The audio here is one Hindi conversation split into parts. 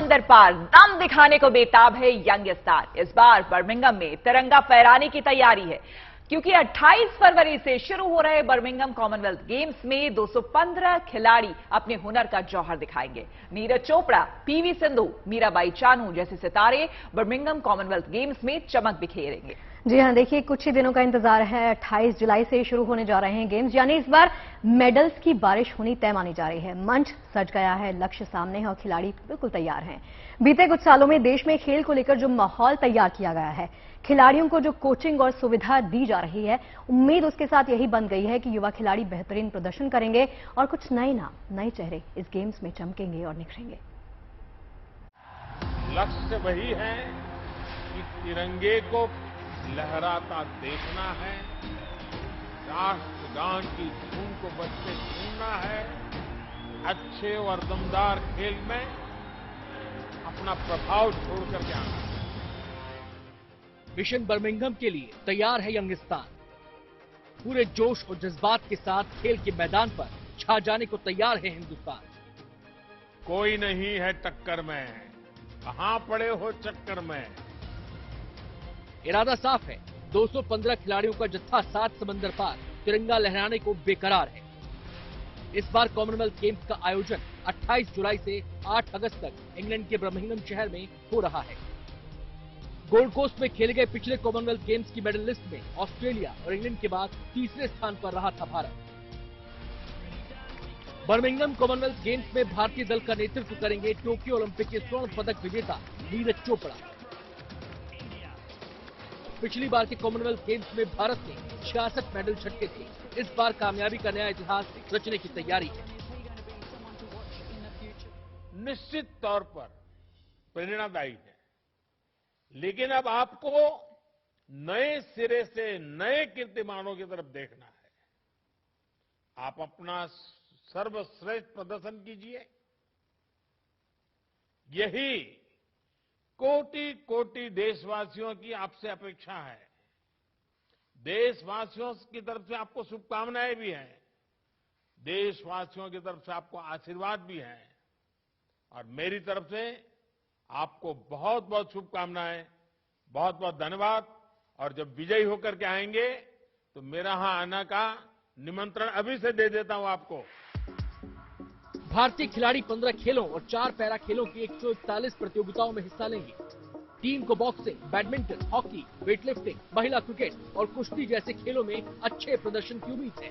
समंदर पार दम दिखाने को बेताब है यंग स्टार। इस बार बर्मिंघम में तिरंगा फहराने की तैयारी है, क्योंकि 28 फरवरी से शुरू हो रहे बर्मिंघम कॉमनवेल्थ गेम्स में 215 खिलाड़ी अपने हुनर का जौहर दिखाएंगे। नीरज चोपड़ा, पीवी सिंधु, मीराबाई चानू जैसे सितारे बर्मिंघम कॉमनवेल्थ गेम्स में चमक बिखेरेंगे। जी हां, देखिए कुछ ही दिनों का इंतजार है। 28 जुलाई से शुरू होने जा रहे हैं गेम्स, यानी इस बार मेडल्स की बारिश होनी तय मानी जा रही है। मंच सज गया है, लक्ष्य सामने है और खिलाड़ी बिल्कुल तैयार हैं। बीते कुछ सालों में देश में खेल को लेकर जो माहौल तैयार किया गया है, खिलाड़ियों को जो कोचिंग और सुविधा दी जा रही है, उम्मीद उसके साथ यही बन गई है कि युवा खिलाड़ी बेहतरीन प्रदर्शन करेंगे और कुछ नए नाम, नए चेहरे इस गेम्स में चमकेंगे और निखरेंगे। लक्ष्य वही है कि तिरंगे को लहराता देखना है, राष्ट्रगान की धुन को बजते सुनना है, अच्छे और दमदार खेल में अपना प्रभाव छोड़कर के आना है। मिशन बर्मिंघम के लिए तैयार है यंगिस्तान। पूरे जोश और जज्बात के साथ खेल के मैदान पर छा जाने को तैयार है हिंदुस्तान। कोई नहीं है टक्कर में, कहां पड़े हो चक्कर में। इरादा साफ है, 215 खिलाड़ियों का जत्था 7 समंदर पार तिरंगा लहराने को बेकरार है। इस बार कॉमनवेल्थ गेम्स का आयोजन 28 जुलाई से 8 अगस्त तक इंग्लैंड के बर्मिंघम शहर में हो रहा है। गोल्ड कोस्ट में खेले गए पिछले कॉमनवेल्थ गेम्स की मेडल लिस्ट में ऑस्ट्रेलिया और इंग्लैंड के बाद तीसरे स्थान पर रहा था भारत। बर्मिंघम कॉमनवेल्थ गेम्स में भारतीय दल का नेतृत्व करेंगे टोक्यो ओलंपिक के स्वर्ण पदक विजेता नीरज चोपड़ा। पिछली बार के कॉमनवेल्थ गेम्स में भारत ने 66 मेडल छटके थे। इस बार कामयाबी का नया इतिहास रचने की तैयारी है। निश्चित तौर पर प्रेरणादायी है, लेकिन अब आपको नए सिरे से नए कीर्तिमानों की तरफ देखना है। आप अपना सर्वश्रेष्ठ प्रदर्शन कीजिए, यही कोटि कोटि देशवासियों की आपसे अपेक्षा है। देशवासियों की तरफ से आपको शुभकामनाएं भी हैं, देशवासियों की तरफ से आपको आशीर्वाद भी है, और मेरी तरफ से आपको बहुत बहुत शुभकामनाएं, बहुत बहुत धन्यवाद। और जब विजयी होकर के आएंगे तो मेरा यहां आने का निमंत्रण अभी से दे देता हूं आपको। भारतीय खिलाड़ी 15 खेलों और 4 पैरा खेलों की 141 प्रतियोगिताओं में हिस्सा लेंगे। टीम को बॉक्सिंग, बैडमिंटन, हॉकी, वेटलिफ्टिंग, महिला क्रिकेट और कुश्ती जैसे खेलों में अच्छे प्रदर्शन की उम्मीद है।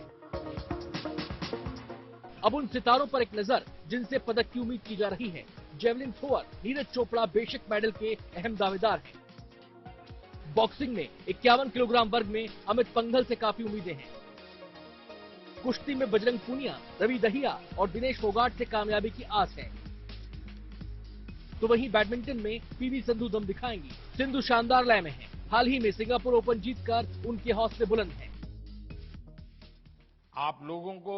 अब उन सितारों पर एक नजर जिनसे पदक की उम्मीद की जा रही है। जेवलिन थ्रोअर नीरज चोपड़ा बेशक मेडल के अहम दावेदार हैं। बॉक्सिंग में 51 किलोग्राम वर्ग में अमित पंघल से काफी उम्मीदें हैं। कुश्ती में बजरंग पूनिया, रवि दहिया और दिनेश फोगाट से कामयाबी की आस है। तो वहीं बैडमिंटन में पीवी सिंधु दम दिखाएंगी। सिंधु शानदार लय में है, हाल ही में सिंगापुर ओपन जीतकर उनके हौसले बुलंद हैं। आप लोगों को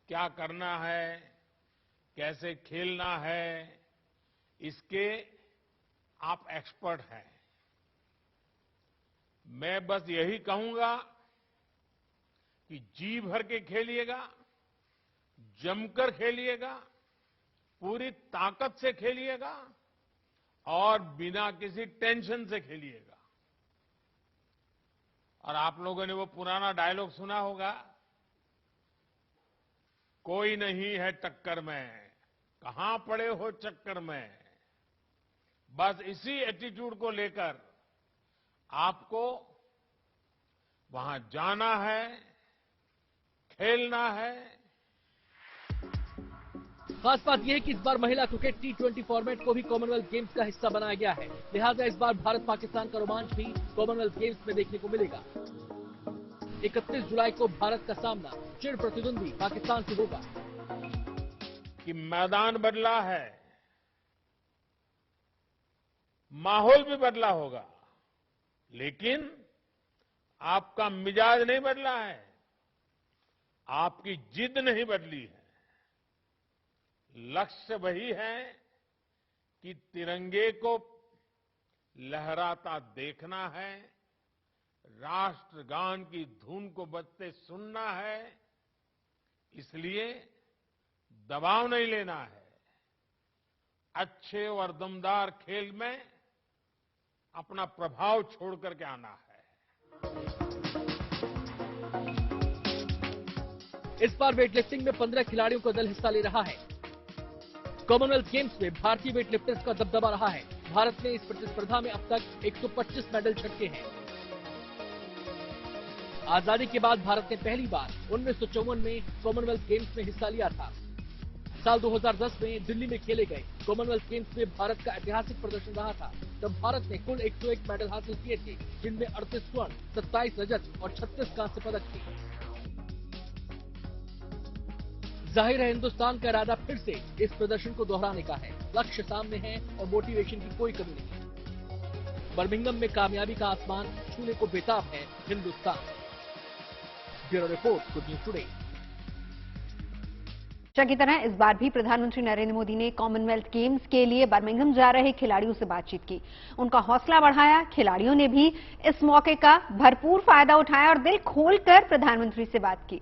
क्या करना है, कैसे खेलना है, इसके आप एक्सपर्ट हैं। मैं बस यही कहूंगा कि जी भर के खेलिएगा, जमकर खेलिएगा, पूरी ताकत से खेलिएगा और बिना किसी टेंशन से खेलिएगा। और आप लोगों ने वो पुराना डायलॉग सुना होगा, कोई नहीं है टक्कर में, कहां पड़े हो चक्कर में। बस इसी एटीट्यूड को लेकर आपको वहां जाना है, खेलना है। खास बात यह है कि इस बार महिला क्रिकेट T20 फॉर्मेट को भी कॉमनवेल्थ गेम्स का हिस्सा बनाया गया है। लिहाजा इस बार भारत पाकिस्तान का रोमांच भी कॉमनवेल्थ गेम्स में देखने को मिलेगा। 31 जुलाई को भारत का सामना चिर प्रतिद्वंदी पाकिस्तान से होगा। कि मैदान बदला है, माहौल भी बदला होगा, लेकिन आपका मिजाज नहीं बदला है, आपकी जिद नहीं बदली है। लक्ष्य वही है कि तिरंगे को लहराता देखना है, राष्ट्रगान की धुन को बजते सुनना है। इसलिए दबाव नहीं लेना है, अच्छे और दमदार खेल में अपना प्रभाव छोड़ करके आना है। इस बार वेटलिफ्टिंग में 15 खिलाड़ियों का दल हिस्सा ले रहा है। कॉमनवेल्थ गेम्स में भारतीय वेटलिफ्टर्स का दबदबा रहा है। भारत ने इस प्रतिस्पर्धा में अब तक 125 मेडल छटके हैं। आजादी के बाद भारत ने पहली बार 1954 में कॉमनवेल्थ गेम्स में हिस्सा लिया था। साल 2010 में दिल्ली में खेले गए कॉमनवेल्थ गेम्स में भारत का ऐतिहासिक प्रदर्शन रहा था। तब भारत ने कुल 101 मेडल हासिल किए थे, जिनमें 38 स्वर्ण, 27 रजत और 36 कांस्य पदक थे। जाहिर है हिंदुस्तान का इरादा फिर से इस प्रदर्शन को दोहराने का है। लक्ष्य सामने है और मोटिवेशन की कोई कमी नहीं। बर्मिंघम में कामयाबी का आसमान छूने को बेताब है Hindustan. Bureau report, good news today. की तरह इस बार भी प्रधानमंत्री नरेंद्र मोदी ने कॉमनवेल्थ गेम्स के लिए बर्मिंघम जा रहे खिलाड़ियों से बातचीत की, उनका हौसला बढ़ाया। खिलाड़ियों ने भी इस मौके का भरपूर फायदा उठाया और दिल खोलकर प्रधानमंत्री से बात की।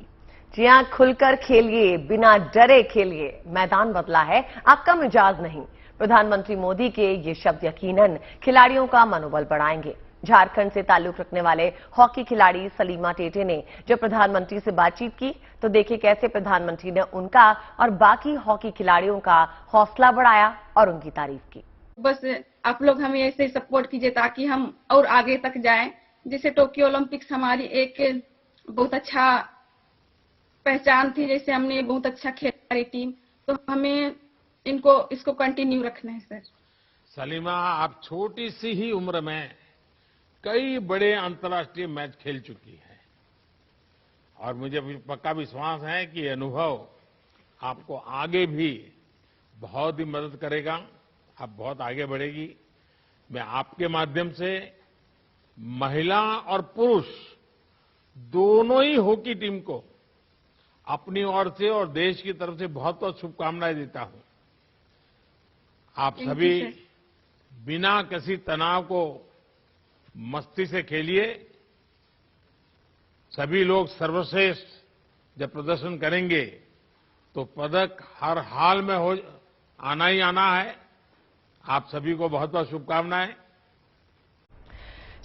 जी हां, खुलकर खेलिए, बिना डरे खेलिए। मैदान बदला है, आपका मिजाज नहीं। प्रधानमंत्री मोदी के ये शब्द यकीनन खिलाड़ियों का मनोबल बढ़ाएंगे। झारखंड से ताल्लुक रखने वाले हॉकी खिलाड़ी सलीमा टेटे ने जब प्रधानमंत्री से बातचीत की तो देखिए कैसे प्रधानमंत्री ने उनका और बाकी हॉकी खिलाड़ियों का हौसला बढ़ाया और उनकी तारीफ की। बस आप लोग हमें ऐसे सपोर्ट कीजिए ताकि हम और आगे तक जाएं। जैसे टोक्यो ओलंपिक्स हमारी एक बहुत अच्छा पहचान थी, जैसे हमने बहुत अच्छा खेला हमारी टीम, तो हमें इसको कंटिन्यू रखना है। सर सलीमा, आप छोटी सी ही उम्र में कई बड़े अंतर्राष्ट्रीय मैच खेल चुकी है और मुझे पक्का विश्वास है कि ये अनुभव आपको आगे भी बहुत ही मदद करेगा। आप बहुत आगे बढ़ेगी। मैं आपके माध्यम से महिला और पुरुष दोनों ही हॉकी टीम को अपनी ओर से और देश की तरफ से बहुत बहुत शुभकामनाएं देता हूं। आप सभी बिना किसी तनाव को मस्ती से खेलिए। सभी लोग सर्वश्रेष्ठ जब प्रदर्शन करेंगे तो पदक हर हाल में आना ही आना है। आप सभी को बहुत बहुत शुभकामनाएं।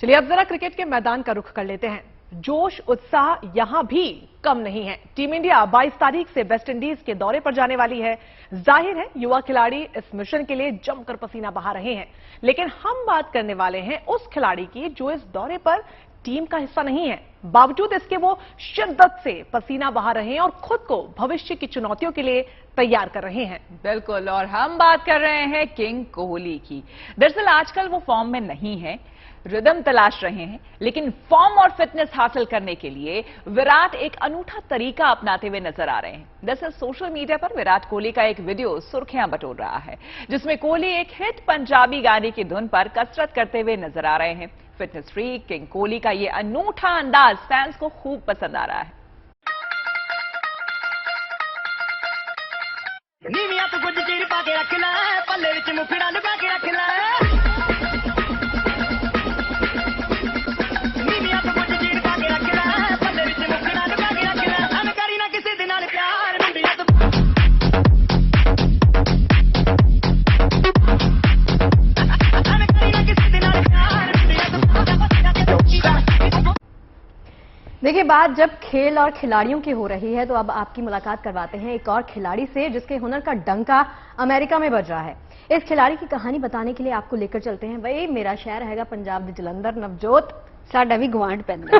चलिए अब जरा क्रिकेट के मैदान का रुख कर लेते हैं। जोश उत्साह यहां भी कम नहीं है। टीम इंडिया 22 तारीख से वेस्ट इंडीज के दौरे पर जाने वाली है। जाहिर है युवा खिलाड़ी इस मिशन के लिए जमकर पसीना बहा रहे हैं, लेकिन हम बात करने वाले हैं उस खिलाड़ी की जो इस दौरे पर टीम का हिस्सा नहीं है। बावजूद इसके वो शिद्दत से पसीना बहा रहे हैं और खुद को भविष्य की चुनौतियों के लिए तैयार कर रहे हैं। बिल्कुल, और हम बात कर रहे हैं किंग कोहली की। दरअसल आजकल वो फॉर्म में नहीं है, रिदम तलाश रहे हैं, लेकिन फॉर्म और फिटनेस हासिल करने के लिए विराट एक अनूठा तरीका अपनाते हुए नजर आ रहे हैं। दरअसल सोशल मीडिया पर विराट कोहली का एक वीडियो सुर्खियां बटोर रहा है, जिसमें कोहली एक हिट पंजाबी गाने की धुन पर कसरत करते हुए नजर आ रहे हैं। फिटनेस फ्रीक किंग कोहली का ये अनूठा अंदाज फैंस को खूब पसंद आ रहा है। देखिए, बात जब खेल और खिलाड़ियों की हो रही है तो अब आपकी मुलाकात करवाते हैं एक और खिलाड़ी से जिसके हुनर का डंका अमेरिका में बज रहा है। इस खिलाड़ी की कहानी बताने के लिए आपको लेकर चलते हैं। भाई, मेरा शहर हैगा पंजाब द जलंधर। नवजोत साडा भी गवांड पैंदा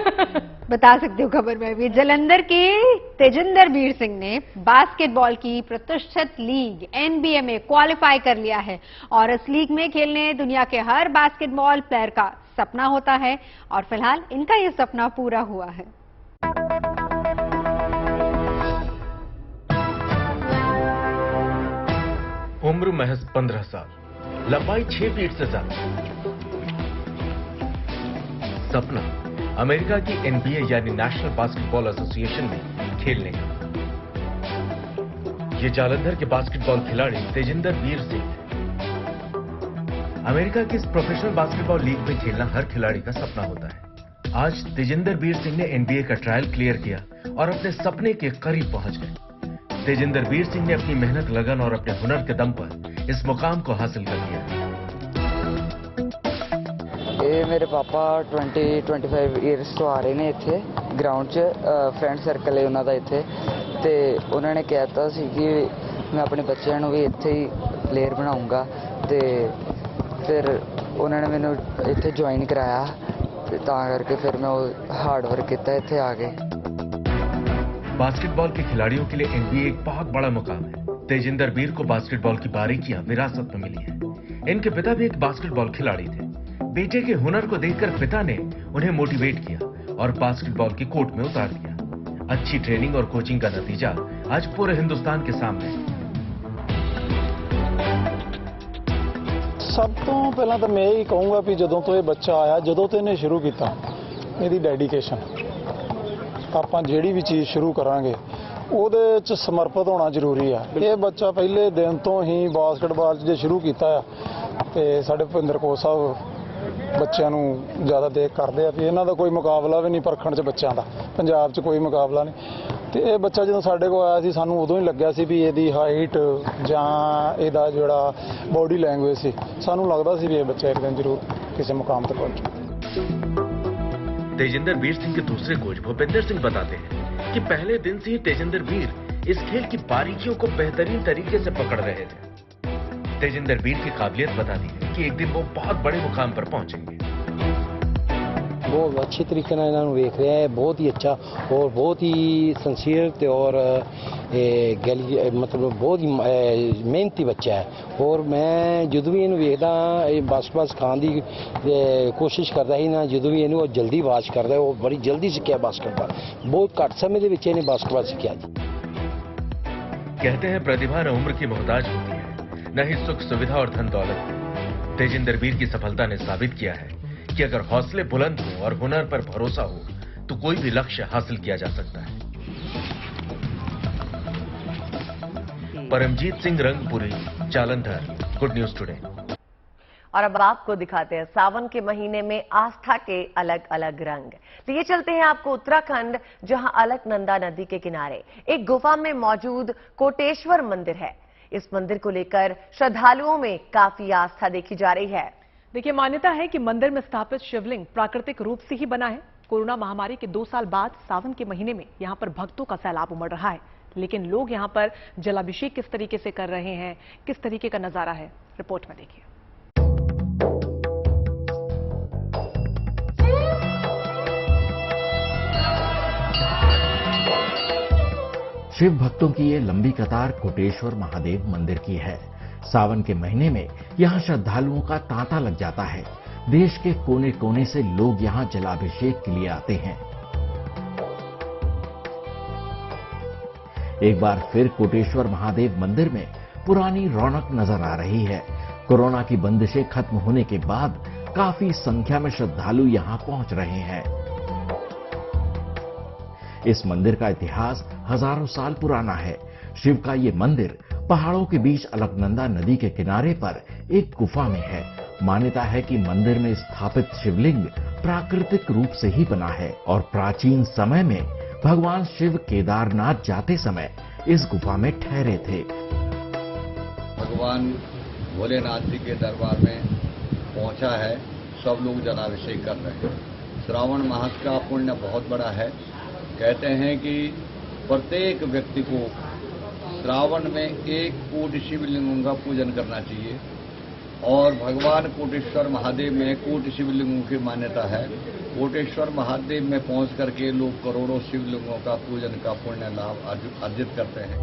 बता सकते हो खबर में भी। जलंधर के तेजिंदर वीर सिंह ने बास्केटबॉल की प्रतिष्ठित लीग NBA में क्वालिफाई कर लिया है और इस लीग में खेलने दुनिया के हर बास्केटबॉल प्लेयर का सपना होता है और फिलहाल इनका ये सपना पूरा हुआ है। उम्र महज 15 साल, लंबाई 6 फीट से ज्यादा। सपना अमेरिका की NBA यानी नेशनल बास्केटबॉल एसोसिएशन में खेलने का। ये जालंधर के बास्केटबॉल खिलाड़ी तेजिंदर वीर सिंह। अमेरिका की इस प्रोफेशनल बास्केटबॉल लीग में खेलना हर खिलाड़ी का सपना होता है। आज तेजिंदर वीर सिंह ने NBA का ट्रायल क्लियर किया और अपने सपने के करीब पहुंच गए। तेजिंदर वीर सिंह ने अपनी मेहनत, लगन और अपने हुनर के दम पर इस मुकाम को हासिल कर लिया है। ਇਹ ਮੇਰੇ ਪਾਪਾ 20-25 ਇਅਰਸ ਤੋਂ ਆ ਰਹੇ ਨੇ ਇੱਥੇ ਗਰਾਊਂਡ 'ਚ ਫਰੈਂਡ ਸਰਕਲ ਹੈ ਉਹਨਾਂ ਦਾ ਇੱਥੇ ਤੇ ਉਹਨਾਂ ਨੇ ਕਹਿਤਾ ਸੀ ਕਿ ਮੈਂ ਆਪਣੇ ਬੱਚਿਆਂ ਨੂੰ ਵੀ ਇੱਥੇ ਹੀ ਪਲੇਅਰ ਬਣਾਉਂਗਾ ਤੇ ਫਿਰ ਉਹਨਾਂ ਨੇ ਮੈਨੂੰ ਇੱਥੇ ਜੁਆਇਨ ਕਰਾਇਆ ਤੇ ਤਾਂ ਕਰਕੇ ਫਿਰ ਮੈਂ ਹਾਰਡ ਵਰਕ ਕੀਤਾ ਇੱਥੇ ਆ ਕੇ। बास्केटबॉल के खिलाड़ियों के लिए एनबीए एक बहुत बड़ा मुकाम है। तेजिंदर बीर को बास्केटबॉल की बारीकियां विरासत में मिली है। इनके पिता भी एक बास्केटबॉल खिलाड़ी थे। बेटे के हुनर को देखकर पिता ने उन्हें मोटिवेट किया और बास्केटबॉल की कोर्ट में उतार दिया। अच्छी ट्रेनिंग और कोचिंग का नतीजा आज पूरे हिंदुस्तान के सामने है। सब तो पहला तो मैं यही कहूँगा कि जदों तो ये बच्चा आया, जदों तो इन्हें शुरू किया, ਇਹਦੀ ਡੈਡੀਕੇਸ਼ਨ ਆਪਾਂ ਜਿਹੜੀ ਵੀ ਚੀਜ਼ ਸ਼ੁਰੂ ਕਰਾਂਗੇ ਉਹਦੇ 'ਚ ਸਮਰਪਿਤ ਹੋਣਾ ਜ਼ਰੂਰੀ ਆ। ਇਹ ਬੱਚਾ ਪਹਿਲੇ ਦਿਨ ਤੋਂ ਹੀ ਬਾਸਕਟਬਾਲ 'ਚ ਜੇ ਸ਼ੁਰੂ ਕੀਤਾ ਆ ਤੇ ਸਾਡੇ ਭੁਪਿੰਦਰ ਕੋਚ ਸਾਹਿਬ ਬੱਚਿਆਂ ਨੂੰ ਜ਼ਿਆਦਾ ਦੇਖ ਕਰਦੇ ਆ ਵੀ ਇਹਨਾਂ ਦਾ ਕੋਈ ਮੁਕਾਬਲਾ ਵੀ ਨਹੀਂ ਪਰਖਣ 'ਚ ਬੱਚਿਆਂ ਦਾ, ਪੰਜਾਬ 'ਚ ਕੋਈ ਮੁਕਾਬਲਾ ਨਹੀਂ। ਤੇ ਇਹ ਬੱਚਾ ਜਦੋਂ ਸਾਡੇ ਕੋਲ ਆਇਆ ਸੀ ਸਾਨੂੰ ਉਦੋਂ ਹੀ ਲੱਗਿਆ ਸੀ ਵੀ ਇਹਦੀ ਹਾਈਟ ਜਾਂ ਇਹਦਾ ਜਿਹੜਾ ਬੋਡੀ ਲੈਂਗੁਏਜ ਸੀ, ਸਾਨੂੰ ਲੱਗਦਾ ਸੀ ਵੀ ਇਹ ਬੱਚਾ ਇੱਕ ਦਿਨ ਜ਼ਰੂਰ ਕਿਸੇ ਮੁਕਾਮ ਤੇ ਪਹੁੰਚੂ। तेजिंदर बीर सिंह के दूसरे कोच भूपेंद्र सिंह बताते हैं कि पहले दिन से ही तेजिंदर बीर इस खेल की बारीकियों को बेहतरीन तरीके से पकड़ रहे थे। तेजिंदर बीर की काबिलियत बताती है कि एक दिन वो बहुत बड़े मुकाम पर पहुंचेंगे। बहुत अच्छे तरीके ਨਾਲ ਇਹਨਾਂ ਨੂੰ ਵੇਖ ਰਿਹਾ ਹੈ, ਬਹੁਤ ਹੀ ਅੱਛਾ और बहुत ही सिंसियर ਤੇ और मतलब बहुत ही ਮਿਹਨਤੀ ਬੱਚਾ ਹੈ। और मैं ਜਦੋਂ ਵੀ ਇਹਨੂੰ ਵੇਖਦਾ ਇਹ ਬਾਸਕਟਬਾਲ ਸਿਖਾਉਣ ਦੀ ਕੋਸ਼ਿਸ਼ ਕਰਦਾ ਸੀ ਨਾ, ਜਦੋਂ ਵੀ ਇਹਨੂੰ ਉਹ ਜਲਦੀ ਵਾਚ ਕਰਦਾ, ਉਹ ਬੜੀ ਜਲਦੀ ਸਿੱਖਿਆ ਬਾਸਕਟਬਾਲ, ਬਹੁਤ ਘੱਟ ਸਮੇਂ ਦੇ ਵਿੱਚ ਇਹਨੇ ਬਾਸਕਟਬਾਲ ਸਿੱਖਿਆ ਜੀ। कहते हैं प्रतिभा न उम्र की मोहताज होती है, न ही सुख सुविधा और धन दौलत। तेजिंदर बीर की सफलता ने साबित किया है कि अगर हौसले बुलंद हो और हुनर पर भरोसा हो तो कोई भी लक्ष्य हासिल किया जा सकता है। Paramjit Singh Rangpuri, Jalandhar, good news today. और अब आपको दिखाते हैं सावन के महीने में आस्था के अलग अलग रंग। तो ये चलते हैं आपको उत्तराखंड, जहां अलकनंदा नदी के किनारे एक गुफा में मौजूद कोटेश्वर मंदिर है। इस मंदिर को लेकर श्रद्धालुओं में काफी आस्था देखी जा रही है। देखिए, मान्यता है कि मंदिर में स्थापित शिवलिंग प्राकृतिक रूप से ही बना है। कोरोना महामारी के 2 साल बाद सावन के महीने में यहां पर भक्तों का सैलाब उमड़ रहा है, लेकिन लोग यहां पर जलाभिषेक किस तरीके से कर रहे हैं, किस तरीके का नजारा है, रिपोर्ट में देखिए। शिव भक्तों की ये लंबी कतार कोटेश्वर महादेव मंदिर की है। सावन के महीने में यहां श्रद्धालुओं का तांता लग जाता है। देश के कोने कोने से लोग यहां जलाभिषेक के लिए आते हैं। एक बार फिर कोटेश्वर महादेव मंदिर में पुरानी रौनक नजर आ रही है। कोरोना की बंदिशें खत्म होने के बाद काफी संख्या में श्रद्धालु यहां पहुंच रहे हैं। इस मंदिर का इतिहास हजारों साल पुराना है। शिव का ये मंदिर पहाड़ों के बीच अलकनंदा नदी के किनारे पर एक गुफा में है। मान्यता है कि मंदिर में स्थापित शिवलिंग प्राकृतिक रूप से ही बना है और प्राचीन समय में भगवान शिव केदारनाथ जाते समय इस गुफा में ठहरे थे। भगवान भोलेनाथ जी के दरबार में पहुंचा है, सब लोग जलाभिषेक कर रहे हैं। श्रावण मास का पुण्य बहुत बड़ा है। कहते हैं कि प्रत्येक व्यक्ति को श्रावण में 1 कोटि शिवलिंगों का पूजन करना चाहिए और भगवान कोटेश्वर महादेव में कोटि शिवलिंगों की मान्यता है। कोटेश्वर महादेव में पहुंच करके लोग करोड़ों शिवलिंगों का पूजन का पुण्य लाभ अर्जित करते हैं।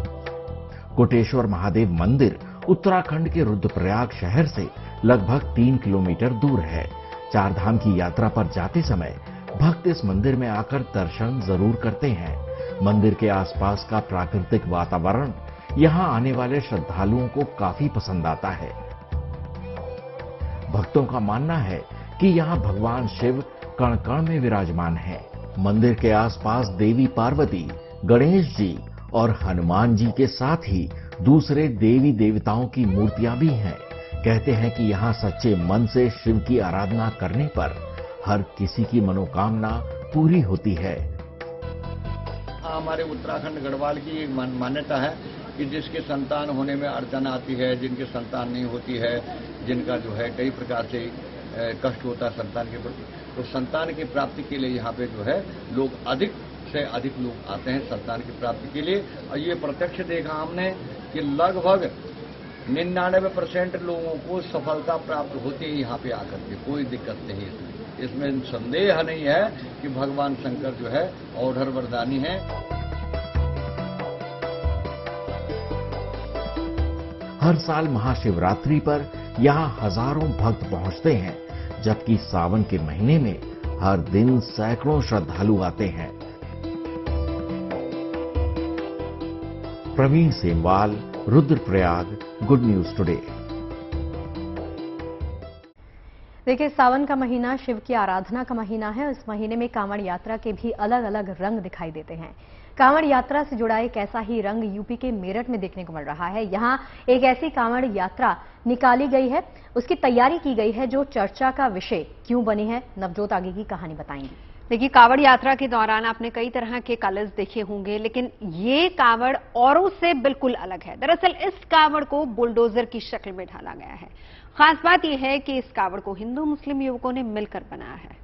कोटेश्वर महादेव मंदिर उत्तराखंड के रुद्रप्रयाग शहर से लगभग 3 किलोमीटर दूर है। 4 धाम की यात्रा पर जाते समय भक्त इस मंदिर में आकर दर्शन जरूर करते हैं। मंदिर के आसपास का प्राकृतिक वातावरण यहां आने वाले श्रद्धालुओं को काफी पसंद आता है। भक्तों का मानना है कि यहां भगवान शिव कण कण में विराजमान हैं। मंदिर के आसपास देवी पार्वती, गणेश जी और हनुमान जी के साथ ही दूसरे देवी देवताओं की मूर्तियां भी हैं। कहते हैं कि यहां सच्चे मन से शिव की आराधना करने पर हर किसी की मनोकामना पूरी होती है। हमारे उत्तराखंड गढ़वाल की एक मान्यता है कि कि जिसके संतान होने में अड़चन आती है, जिनके संतान नहीं होती है, जिनका जो है कई प्रकार से कष्ट होता है संतान के प्रति, तो संतान की प्राप्ति के लिए यहाँ पे जो है लोग अधिक से अधिक लोग आते हैं संतान की प्राप्ति के लिए। और ये प्रत्यक्ष देखा हमने कि लगभग 99% लोगों को सफलता प्राप्त होती है यहाँ पे आकर के, कोई दिक्कत नहीं है। इसमें संदेह नहीं है कि भगवान शंकर जो है औढ़र वरदानी है। हर साल महाशिवरात्रि पर यहाँ हजारों भक्त पहुंचते हैं, जबकि सावन के महीने में हर दिन सैकड़ों श्रद्धालु आते हैं। Praveen Semwal, Rudraprayag, good news today. देखिए, सावन का महीना शिव की आराधना का महीना है। इस महीने में कांवड़ यात्रा के भी अलग अलग रंग दिखाई देते हैं। कांवड़ यात्रा से जुड़ा एक ऐसा ही रंग यूपी के मेरठ में देखने को मिल रहा है। यहाँ एक ऐसी कांवड़ यात्रा निकाली गई है, उसकी तैयारी की गई है जो चर्चा का विषय क्यों बनी है। नवजोत आगे की कहानी बताएंगी। देखिए, कांवड़ यात्रा के दौरान आपने कई तरह के कलर्स देखे होंगे, लेकिन ये कांवड़ औरों से बिल्कुल अलग है। दरअसल इस कांवड़ को बुलडोजर की शक्ल में ढाला गया है। खास बात यह है कि इस कांवड़ को हिंदू मुस्लिम युवकों ने मिलकर बनाया है।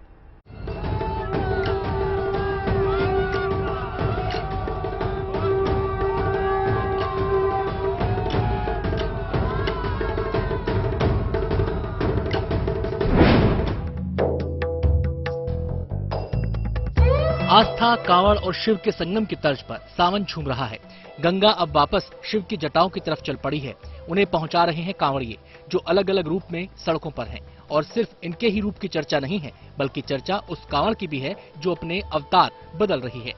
आस्था, कांवड़ और शिव के संगम की तर्ज पर सावन झूम रहा है। गंगा अब वापस शिव की जटाओं की तरफ चल पड़ी है। उन्हें पहुंचा रहे हैं कांवड़िए, जो अलग अलग रूप में सड़कों पर हैं। और सिर्फ इनके ही रूप की चर्चा नहीं है, बल्कि चर्चा उस कांवड़ की भी है जो अपने अवतार बदल रही है।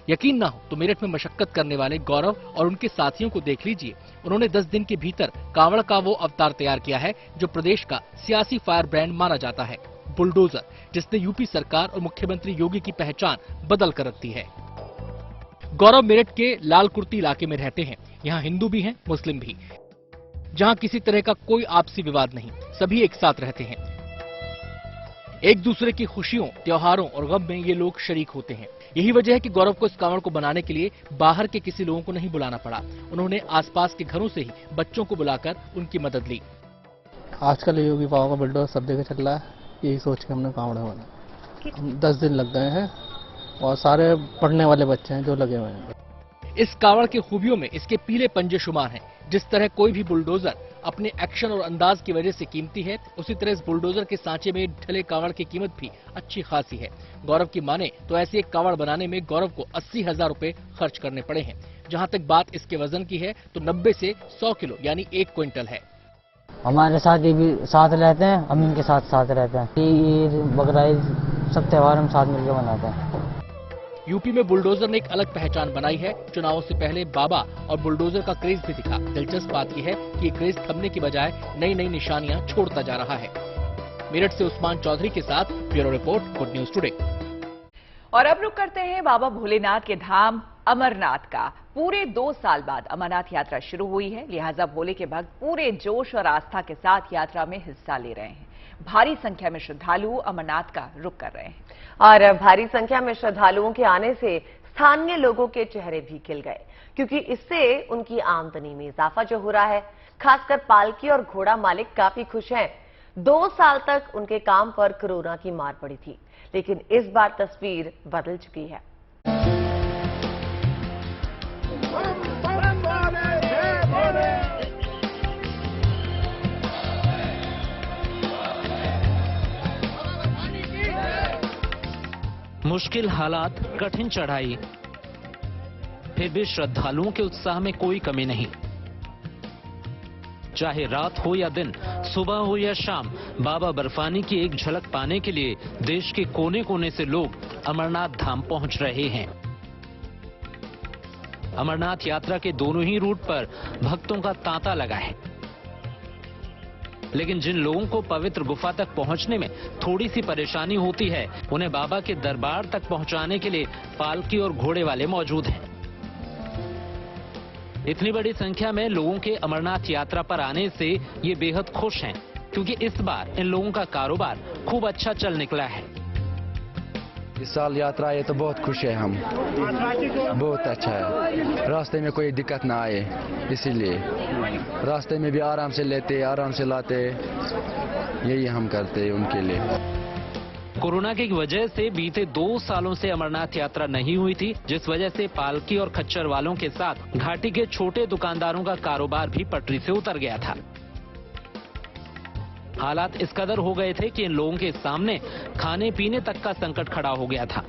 यकीन ना हो तो मेरठ में मशक्कत करने वाले गौरव और उनके साथियों को देख लीजिए। उन्होंने 10 दिन के भीतर कांवड़ का वो अवतार तैयार किया है जो प्रदेश का सियासी फायर ब्रांड माना जाता है, बुलडोजर, जिसने यूपी सरकार और मुख्यमंत्री योगी की पहचान बदल कर रखी है। गौरव मेरठ के लाल कुर्ती इलाके में रहते हैं। यहाँ हिंदू भी हैं, मुस्लिम भी। जहाँ किसी तरह का कोई आपसी विवाद नहीं, सभी एक साथ रहते हैं। एक दूसरे की खुशियों, त्योहारों और गम में ये लोग शरीक होते हैं। यही वजह है कि गौरव को इस कांवड़ को बनाने के लिए बाहर के किसी लोगों को नहीं बुलाना पड़ा। उन्होंने आसपास के घरों से ही बच्चों को बुलाकर उनकी मदद ली। आजकल योगी बाबा का बुलडोजर सब जगह चल रहा है, यही सोच के हमने कांवड़ बना। 10 दिन लग गए हैं और सारे पढ़ने वाले बच्चे हैं जो लगे हुए हैं। इस कांवड़ की खूबियों में इसके पीले पंजे शुमार हैं। जिस तरह कोई भी बुलडोजर अपने एक्शन और अंदाज की वजह से कीमती है, उसी तरह इस बुलडोजर के सांचे में ढले कांवड़ की कीमत भी अच्छी खासी है। गौरव की माने तो ऐसे एक कांवड़ बनाने में गौरव को 80,000 रुपए खर्च करने पड़े हैं। जहां तक बात इसके वजन की है तो 90 से 100 किलो यानी 1 क्विंटल है। हमारे साथ ये भी साथ रहते हैं, हम इनके साथ रहते हैं। ईद, बकरीद सब त्योहार हम साथ मिलकर मनाते हैं। यूपी में बुलडोजर ने एक अलग पहचान बनाई है। चुनावों से पहले बाबा और बुलडोजर का क्रेज भी दिखा। दिलचस्प बात यह है कि ये क्रेज थमने की बजाय नई नई निशानियां छोड़ता जा रहा है। मेरठ से उस्मान चौधरी के साथ bureau report, good news today. और अब रुक करते हैं बाबा भोलेनाथ के धाम अमरनाथ का। पूरे 2 साल बाद अमरनाथ यात्रा शुरू हुई है, लिहाजा भोले के भक्त पूरे जोश और आस्था के साथ यात्रा में हिस्सा ले रहे हैं। भारी संख्या में श्रद्धालु अमरनाथ का रुख कर रहे हैं और भारी संख्या में श्रद्धालुओं के आने से स्थानीय लोगों के चेहरे भी खिल गए, क्योंकि इससे उनकी आमदनी में इजाफा जो हो रहा है। खासकर पालकी और घोड़ा मालिक काफी खुश हैं। 2 साल तक उनके काम पर कोरोना की मार पड़ी थी, लेकिन इस बार तस्वीर बदल चुकी है। मुश्किल हालात, कठिन चढ़ाई, फिर भी श्रद्धालुओं के उत्साह में कोई कमी नहीं। चाहे रात हो या दिन, सुबह हो या शाम, बाबा बर्फानी की एक झलक पाने के लिए देश के कोने कोने से लोग अमरनाथ धाम पहुंच रहे हैं। अमरनाथ यात्रा के दोनों ही रूट पर भक्तों का तांता लगा है, लेकिन जिन लोगों को पवित्र गुफा तक पहुंचने में थोड़ी सी परेशानी होती है, उन्हें बाबा के दरबार तक पहुंचाने के लिए पालकी और घोड़े वाले मौजूद हैं। इतनी बड़ी संख्या में लोगों के अमरनाथ यात्रा पर आने से ये बेहद खुश हैं, क्योंकि इस बार इन लोगों का कारोबार खूब अच्छा चल निकला है। इस साल यात्रा आए तो बहुत खुश है हम, बहुत अच्छा है। रास्ते में कोई दिक्कत ना आए, इसीलिए रास्ते में भी आराम से लेते, आराम से लाते, यही हम करते उनके लिए। कोरोना की वजह से बीते 2 सालों से अमरनाथ यात्रा नहीं हुई थी, जिस वजह से पालकी और खच्चर वालों के साथ घाटी के छोटे दुकानदारों का कारोबार भी पटरी से उतर गया था। हालात इस कदर हो गए थे कि इन लोगों के सामने खाने पीने तक का संकट खड़ा हो गया था।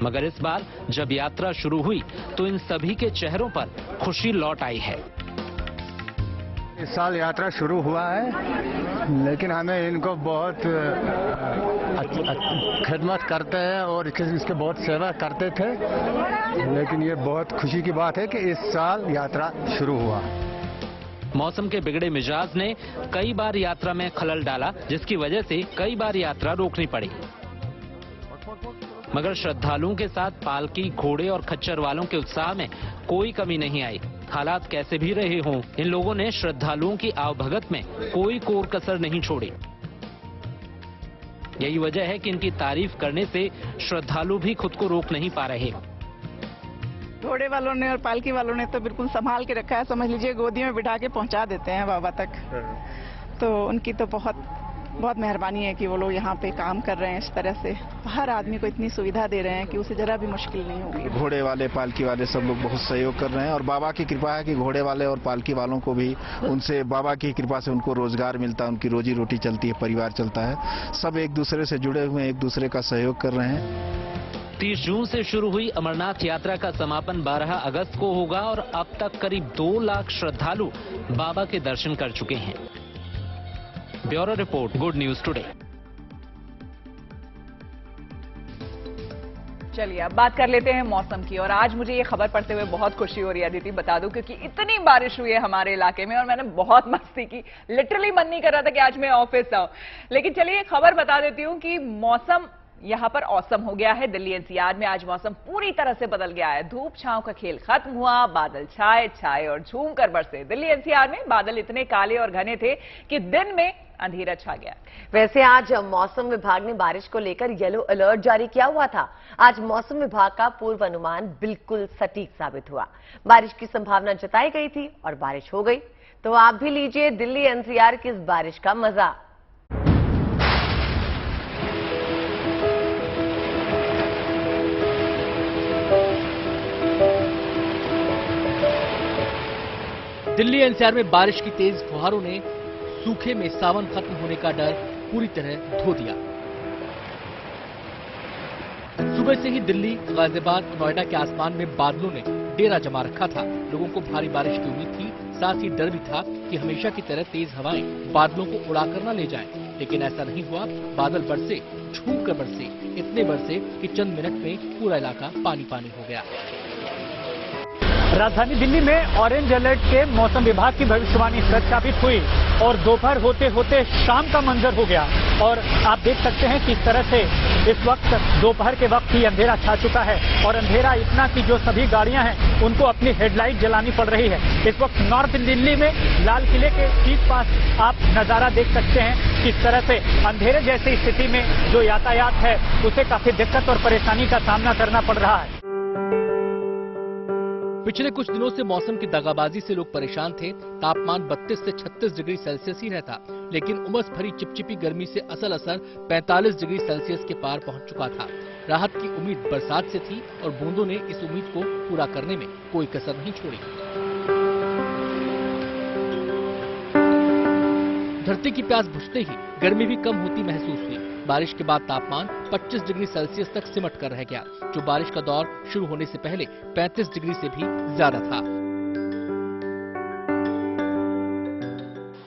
मगर इस बार जब यात्रा शुरू हुई तो इन सभी के चेहरों पर खुशी लौट आई है। इस साल यात्रा शुरू हुआ है, लेकिन हमें इनको बहुत खिदमत करते हैं और इसके बहुत सेवा करते थे, लेकिन ये बहुत खुशी की बात है कि इस साल यात्रा शुरू हुआ। मौसम के बिगड़े मिजाज ने कई बार यात्रा में खलल डाला, जिसकी वजह से कई बार यात्रा रोकनी पड़ी। मगर श्रद्धालुओं के साथ पालकी, घोड़े और खच्चर वालों के उत्साह में कोई कमी नहीं आई। हालात कैसे भी रहे हों, इन लोगों ने श्रद्धालुओं की आवभगत में कोई कोर कसर नहीं छोड़ी। यही वजह है कि इनकी तारीफ करने से श्रद्धालु भी खुद को रोक नहीं पा रहे। घोड़े वालों ने और पालकी वालों ने तो बिल्कुल संभाल के रखा है, समझ लीजिए गोदी में बिठा के पहुंचा देते हैं बाबा तक। तो उनकी तो बहुत मेहरबानी है कि वो लोग यहाँ पे काम कर रहे हैं इस तरह से, हर आदमी को इतनी सुविधा दे रहे हैं कि उसे जरा भी मुश्किल नहीं होगी। घोड़े वाले, पालकी वाले सब लोग बहुत सहयोग कर रहे हैं और बाबा की कृपा है कि घोड़े वाले और पालकी वालों को भी उनसे बाबा की कृपा से उनको रोजगार मिलता है, उनकी रोजी रोटी चलती है, परिवार चलता है। सब एक दूसरे से जुड़े हुए हैं, एक दूसरे का सहयोग कर रहे हैं। 30 जून से शुरू हुई अमरनाथ यात्रा का समापन 12 अगस्त को होगा और अब तक करीब 2 लाख श्रद्धालु बाबा के दर्शन कर चुके हैं। Bureau report, good news today. चलिए अब बात कर लेते हैं मौसम की। और आज मुझे ये खबर पढ़ते हुए बहुत खुशी हो रही है अदिति, बता दूं, क्योंकि इतनी बारिश हुई है हमारे इलाके में और मैंने बहुत मस्ती की। लिटरली मन नहीं कर रहा था कि आज मैं ऑफिस आऊं, लेकिन चलिए खबर बता देती हूं कि मौसम यहां पर औसम हो गया है। दिल्ली एनसीआर में आज मौसम पूरी तरह से बदल गया है। धूप छांव का खेल खत्म हुआ, बादल छाए और झूम कर बरसे। दिल्ली एनसीआर में बादल इतने काले और घने थे कि दिन में अंधेरा छा गया। वैसे आज मौसम विभाग ने बारिश को लेकर येलो अलर्ट जारी किया हुआ था। आज मौसम विभाग का पूर्व अनुमान बिल्कुल सटीक साबित हुआ। बारिश की संभावना जताई गई थी और बारिश हो गई। तो आप भी लीजिए दिल्ली एनसीआर की इस बारिश का मजा। दिल्ली एनसीआर में बारिश की तेज फुहारों ने सूखे में सावन खत्म होने का डर पूरी तरह धो दिया। सुबह से ही दिल्ली, गाजियाबाद, नोएडा के आसमान में बादलों ने डेरा जमा रखा था। लोगों को भारी बारिश की उम्मीद थी, साथ ही डर भी था कि हमेशा की तरह तेज हवाएं बादलों को उड़ाकर न ले जाएं। लेकिन ऐसा नहीं हुआ। बादल बरसे, झूम कर बरसे, इतने बरसे कि चंद मिनट में पूरा इलाका पानी पानी हो गया। राजधानी दिल्ली में ऑरेंज अलर्ट के मौसम विभाग की भविष्यवाणी सच साबित हुई और दोपहर होते होते शाम का मंजर हो गया। और आप देख सकते हैं किस तरह से इस वक्त दोपहर के वक्त ही अंधेरा छा चुका है और अंधेरा इतना कि जो सभी गाड़ियां हैं उनको अपनी हेडलाइट जलानी पड़ रही है। इस वक्त नॉर्थ दिल्ली में लाल किले के ठीक पास आप नजारा देख सकते हैं किस तरह से अंधेरे जैसी स्थिति में जो यातायात है उसे काफी दिक्कत और परेशानी का सामना करना पड़ रहा है। पिछले कुछ दिनों से मौसम की दगाबाजी से लोग परेशान थे। तापमान 32 से 36 डिग्री सेल्सियस ही रहता, लेकिन उमस भरी चिपचिपी गर्मी से असल असर 45 डिग्री सेल्सियस के पार पहुंच चुका था। राहत की उम्मीद बरसात से थी और बूंदों ने इस उम्मीद को पूरा करने में कोई कसर नहीं छोड़ी। धरती की प्यास बुझते ही गर्मी भी कम होती महसूस हुई। बारिश के बाद तापमान 25 डिग्री सेल्सियस तक सिमट कर रह गया, जो बारिश का दौर शुरू होने से पहले 35 डिग्री से भी ज्यादा था।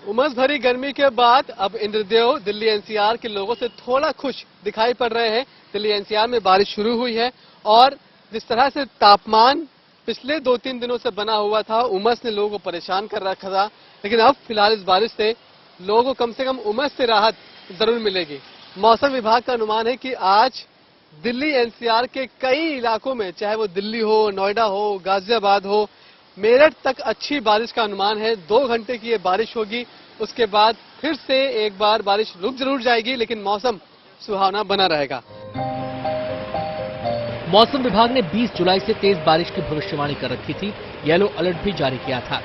उमस भरी गर्मी के बाद अब इंद्रदेव दिल्ली एनसीआर के लोगों से थोड़ा खुश दिखाई पड़ रहे हैं। दिल्ली एनसीआर में बारिश शुरू हुई है और जिस तरह से तापमान पिछले 2-3 दिनों से बना हुआ था, उमस ने लोगों को परेशान कर रखा था, लेकिन अब फिलहाल इस बारिश से लोगों को कम से कम उमस से राहत जरूर मिलेगी। मौसम विभाग का अनुमान है कि आज दिल्ली एनसीआर के कई इलाकों में, चाहे वो दिल्ली हो, नोएडा हो, गाजियाबाद हो, मेरठ तक अच्छी बारिश का अनुमान है। 2 घंटे की ये बारिश होगी, उसके बाद फिर से एक बार बारिश रुक जरूर जाएगी, लेकिन मौसम सुहावना बना रहेगा। मौसम विभाग ने 20 जुलाई से तेज बारिश की भविष्यवाणी कर रखी थी। येलो अलर्ट भी जारी किया था।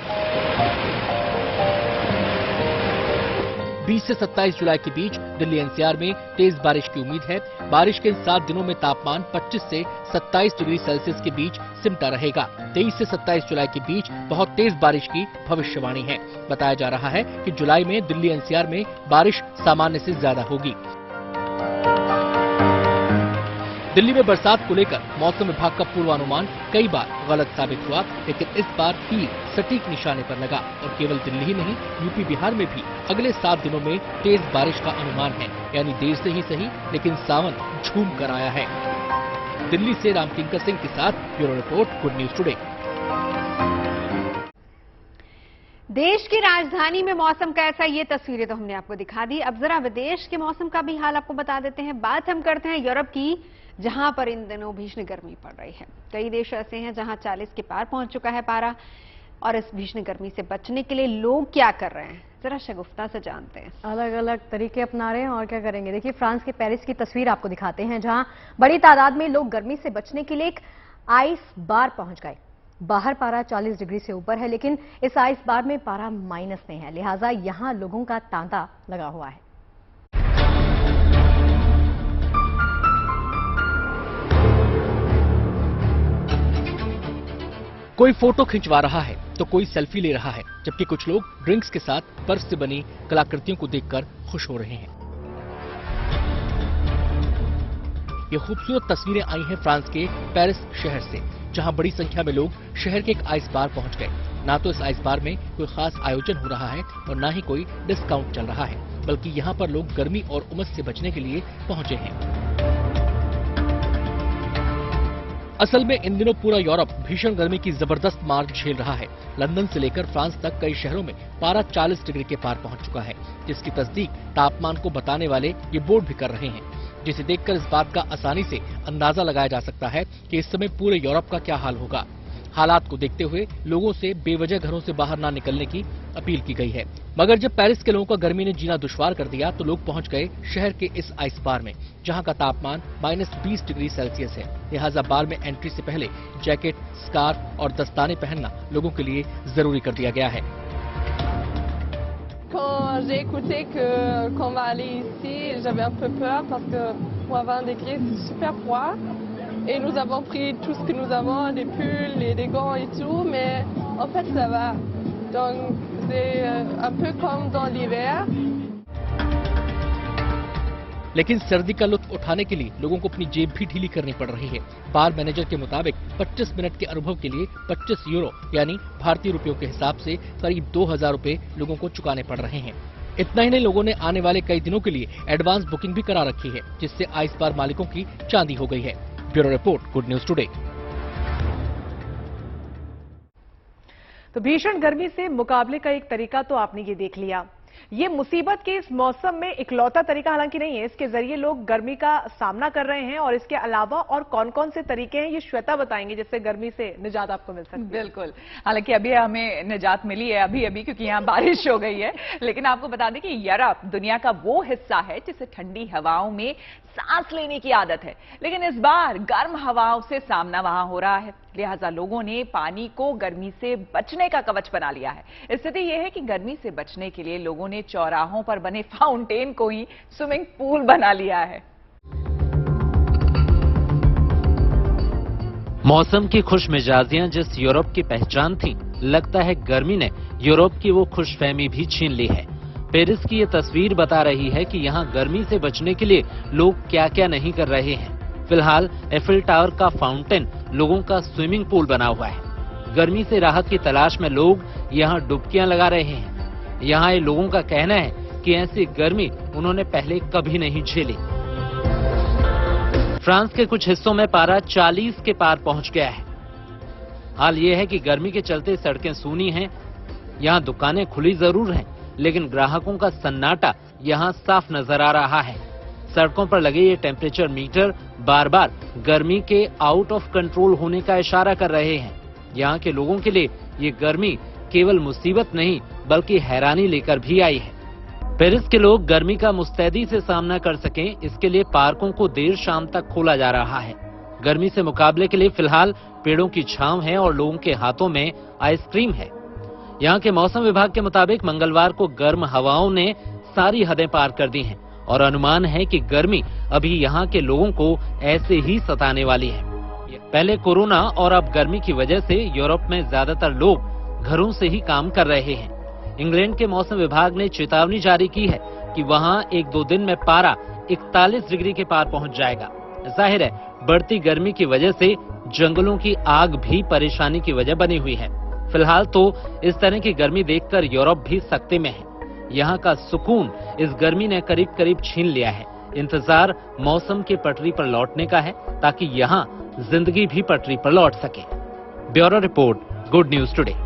20 से 27 जुलाई के बीच दिल्ली एनसीआर में तेज बारिश की उम्मीद है। बारिश के इन 7 दिनों में तापमान 25 से 27 डिग्री सेल्सियस के बीच सिमटा रहेगा। 23 से 27 जुलाई के बीच बहुत तेज बारिश की भविष्यवाणी है। बताया जा रहा है कि जुलाई में दिल्ली एनसीआर में बारिश सामान्य से ज्यादा होगी। दिल्ली में बरसात को लेकर मौसम विभाग का पूर्वानुमान कई बार गलत साबित हुआ, लेकिन इस बार तीर सटीक निशाने पर लगा और केवल दिल्ली ही नहीं, यूपी बिहार में भी अगले 7 दिनों में तेज बारिश का अनुमान है। यानी देर से ही सही, लेकिन सावन झूम कर आया है। दिल्ली से रामकिंकर सिंह के साथ bureau report, good news today. देश की राजधानी में मौसम कैसा, ये तस्वीरें तो हमने आपको दिखा दी। अब जरा विदेश के मौसम का भी हाल आपको बता देते हैं। बात हम करते हैं यूरोप की, जहां पर इन दिनों भीषण गर्मी पड़ रही है। कई देश ऐसे हैं जहां 40 के पार पहुंच चुका है पारा, और इस भीषण गर्मी से बचने के लिए लोग क्या कर रहे हैं, जरा शगुफ्ता से जानते हैं। अलग अलग तरीके अपना रहे हैं और क्या करेंगे। देखिए, फ्रांस के पेरिस की तस्वीर आपको दिखाते हैं, जहां बड़ी तादाद में लोग गर्मी से बचने के लिए एक आइस बार पहुंच गए। बाहर पारा 40 डिग्री से ऊपर है, लेकिन इस आइस बार में पारा माइनस में है, लिहाजा यहां लोगों का तांता लगा हुआ है। कोई फोटो खिंचवा रहा है तो कोई सेल्फी ले रहा है, जबकि कुछ लोग ड्रिंक्स के साथ बर्फ से बनी कलाकृतियों को देखकर खुश हो रहे हैं। ये खूबसूरत तस्वीरें आई हैं फ्रांस के पेरिस शहर से, जहां बड़ी संख्या में लोग शहर के एक आइस बार पहुंच गए। ना तो इस आइस बार में कोई खास आयोजन हो रहा है और ना ही कोई डिस्काउंट चल रहा है, बल्कि यहाँ पर लोग गर्मी और उमस से बचने के लिए पहुंचे हैं। असल में इन दिनों पूरा यूरोप भीषण गर्मी की जबरदस्त मार झेल रहा है। लंदन से लेकर फ्रांस तक कई शहरों में पारा 40 डिग्री के पार पहुंच चुका है, जिसकी तस्दीक तापमान को बताने वाले ये बोर्ड भी कर रहे हैं, जिसे देखकर इस बात का आसानी से अंदाजा लगाया जा सकता है कि इस समय पूरे यूरोप का क्या हाल होगा। हालात को देखते हुए लोगों से बेवजह घरों से बाहर ना निकलने की अपील की गई है। मगर जब पेरिस के लोगों का गर्मी ने जीना दुश्वार कर दिया, तो लोग पहुंच गए शहर के इस आइस बार में, जहां का तापमान -20 डिग्री सेल्सियस है। लिहाजा बार में एंट्री से पहले जैकेट, स्कार्फ और दस्ताने पहनना लोगों के लिए जरूरी कर दिया गया है। Quand j'ai écouté qu'on va aller ici, j'avais un peu peur parce que pour 20 degrés c'est super froid et nous avons pris tout ce que nous avons, des pulls et des gants et tout, mais en fait ça va. Donc c'est un peu comme dans l'hiver. लेकिन सर्दी का लुत्फ उठाने के लिए लोगों को अपनी जेब भी ढीली करनी पड़ रही है। बार मैनेजर के मुताबिक 25 मिनट के अनुभव के लिए 25 यूरो यानी भारतीय रुपयों के हिसाब से करीब 2000 रुपए लोगों को चुकाने पड़ रहे हैं। इतना ही नहीं, लोगों ने आने वाले कई दिनों के लिए एडवांस बुकिंग भी करा रखी है, जिससे आइस बार मालिकों की चांदी हो गई है। Bureau report, good news today. तो भीषण गर्मी से मुकाबले का एक तरीका तो आपने ये देख लिया। ये मुसीबत के इस मौसम में इकलौता तरीका हालांकि नहीं है, इसके जरिए लोग गर्मी का सामना कर रहे हैं, और इसके अलावा और कौन कौन से तरीके हैं ये श्वेता बताएंगे, जिससे गर्मी से निजात आपको मिल सकती है। बिल्कुल, हालांकि अभी हमें निजात मिली है अभी क्योंकि यहाँ बारिश हो गई है, लेकिन आपको बता दें कि यूरोप दुनिया का वो हिस्सा है जिसे ठंडी हवाओं में सांस लेने की आदत है, लेकिन इस बार गर्म हवाओं से सामना वहां हो रहा है। लिहाजा लोगों ने पानी को गर्मी से बचने का कवच बना लिया है। स्थिति यह है कि गर्मी से बचने के लिए लोगों ने चौराहों पर बने फाउंटेन को ही स्विमिंग पूल बना लिया है। मौसम की खुश मिजाजियां जिस यूरोप की पहचान थी, लगता है गर्मी ने यूरोप की वो खुशफहमी भी छीन ली है। पेरिस की ये तस्वीर बता रही है कि यहाँ गर्मी से बचने के लिए लोग क्या क्या नहीं कर रहे हैं। फिलहाल एफिल टावर का फाउंटेन लोगों का स्विमिंग पूल बना हुआ है। गर्मी से राहत की तलाश में लोग यहाँ डुबकियां लगा रहे हैं। यहाँ ये लोगों का कहना है कि ऐसी गर्मी उन्होंने पहले कभी नहीं झेली। फ्रांस के कुछ हिस्सों में पारा 40 के पार पहुंच गया है। हाल ये है कि गर्मी के चलते सड़कें सूनी हैं। यहाँ दुकानें खुली जरूर हैं, लेकिन ग्राहकों का सन्नाटा यहाँ साफ नजर आ रहा है। सड़कों पर लगे ये टेम्परेचर मीटर बार बार गर्मी के आउट ऑफ कंट्रोल होने का इशारा कर रहे हैं। यहाँ के लोगों के लिए ये गर्मी केवल मुसीबत नहीं, बल्कि हैरानी लेकर भी आई है। पेरिस के लोग गर्मी का मुस्तैदी से सामना कर सकें, इसके लिए पार्कों को देर शाम तक खोला जा रहा है। गर्मी से मुकाबले के लिए फिलहाल पेड़ों की छांव है और लोगों के हाथों में आइसक्रीम है। यहाँ के मौसम विभाग के मुताबिक मंगलवार को गर्म हवाओं ने सारी हदें पार कर दी हैं और अनुमान है कि गर्मी अभी यहाँ के लोगों को ऐसे ही सताने वाली है। पहले कोरोना और अब गर्मी की वजह से यूरोप में ज्यादातर लोग घरों से ही काम कर रहे हैं। इंग्लैंड के मौसम विभाग ने चेतावनी जारी की है कि वहाँ 1-2 दिन में पारा 41 डिग्री के पार पहुंच जाएगा। जाहिर है बढ़ती गर्मी की वजह से जंगलों की आग भी परेशानी की वजह बनी हुई है। फिलहाल तो इस तरह की गर्मी देखकर यूरोप भी सख्ते में है। यहाँ का सुकून इस गर्मी ने करीब करीब छीन लिया है। इंतजार मौसम की पटरी पर लौटने का है ताकि यहाँ जिंदगी भी पटरी पर लौट सके। Bureau report, good news today.